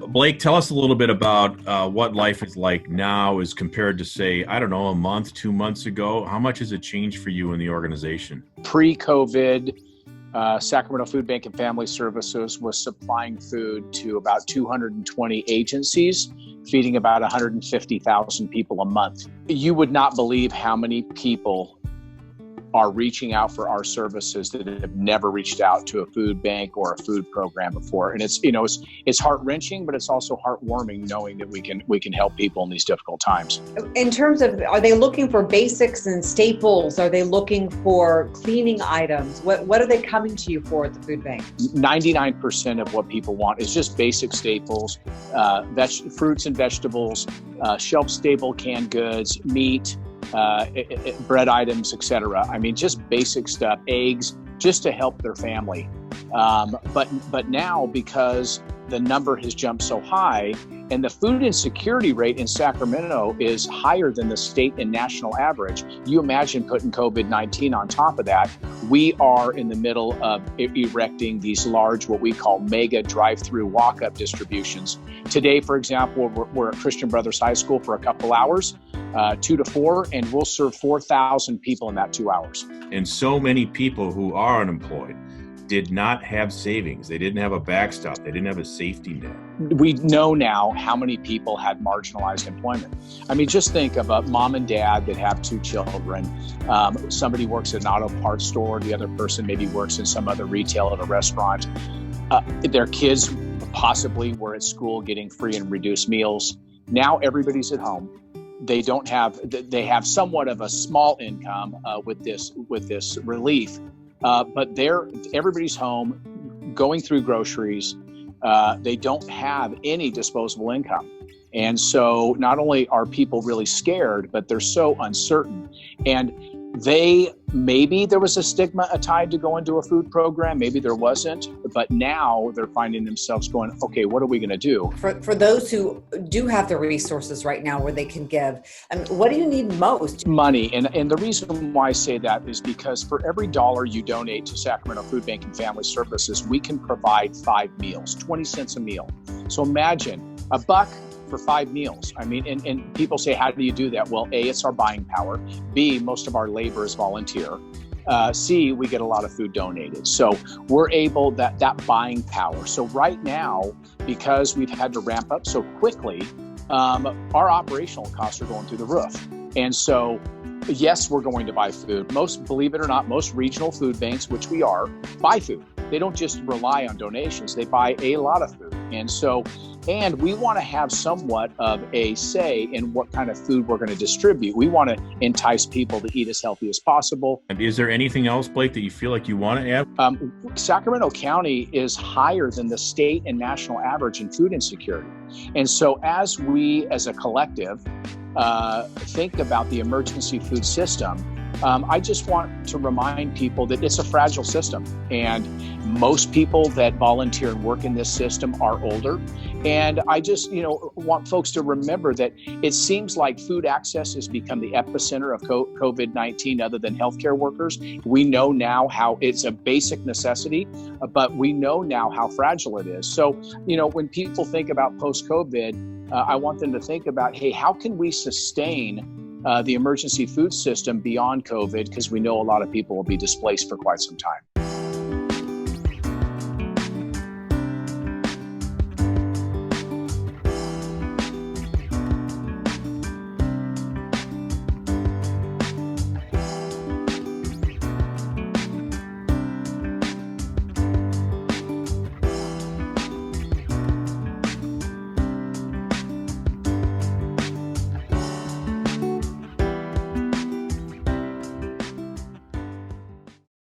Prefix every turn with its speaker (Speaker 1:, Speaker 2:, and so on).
Speaker 1: Blake, tell us a little bit about what life is like now as compared to, say, I don't know, a month, 2 months ago. How much has it changed for you in the organization?
Speaker 2: Pre-COVID, Sacramento Food Bank and Family Services was supplying food to about 220 agencies, feeding about 150,000 people a month. You would not believe how many people are reaching out for our services that have never reached out to a food bank or a food program before. And it's heart-wrenching, but it's also heartwarming knowing that we can help people in these difficult times.
Speaker 3: In terms of, are they looking for basics and staples? Are they looking for cleaning items? What are they coming to you for at the food bank?
Speaker 2: 99% of what people want is just basic staples, fruits and vegetables, shelf-stable canned goods, meat, bread items, etc. I mean, just basic stuff, eggs, just to help their family. But now, because the number has jumped so high and the food insecurity rate in Sacramento is higher than the state and national average, you imagine putting COVID-19 on top of that. We are in the middle of erecting these large, what we call mega drive-through walk-up distributions. Today, for example, we're at Christian Brothers High School for a couple hours, 2 to 4, and we'll serve 4,000 people in that 2 hours.
Speaker 1: And so many people who are unemployed did not have savings. They didn't have a backstop. They didn't have a safety net.
Speaker 2: We know now how many people had marginalized employment. I mean, just think of a mom and dad that have 2 children. Somebody works at an auto parts store. The other person maybe works in some other retail at a restaurant. Their kids possibly were at school getting free and reduced meals. Now everybody's at home. They have somewhat of a small income with this relief. But everybody's home, going through groceries. They don't have any disposable income. And so not only are people really scared, but they're so uncertain. And maybe there was a stigma tied to going to a food program, maybe there wasn't, but now they're finding themselves going, okay, what are we going to do?
Speaker 3: For those who do have the resources right now where they can give, what do you need most?
Speaker 2: Money. And the reason why I say that is because for every dollar you donate to Sacramento Food Bank and Family Services, we can provide 5 meals, 20 cents a meal. So imagine $1 for 5 meals. I mean, and people say, how do you do that? Well, A, it's our buying power. B, most of our labor is volunteer. C, we get a lot of food donated. So we're able, that buying power. So right now, because we've had to ramp up so quickly, our operational costs are going through the roof. And so, yes, we're going to buy food. Believe it or not, most regional food banks, which we are, buy food. They don't just rely on donations. They buy a lot of food. And we want to have somewhat of a say in what kind of food we're going to distribute. We want to entice people to eat as healthy as possible.
Speaker 1: And is there anything else, Blake, that you feel like you want to add?
Speaker 2: Sacramento County is higher than the state and national average in food insecurity. And so as we, as a collective, think about the emergency food system, I just want to remind people that it's a fragile system, and most people that volunteer and work in this system are older. And I just, want folks to remember that it seems like food access has become the epicenter of COVID-19 other than healthcare workers. We know now how it's a basic necessity, but we know now how fragile it is. So, when people think about post-COVID, I want them to think about, hey, how can we sustain the emergency food system beyond COVID, because we know a lot of people will be displaced for quite some time.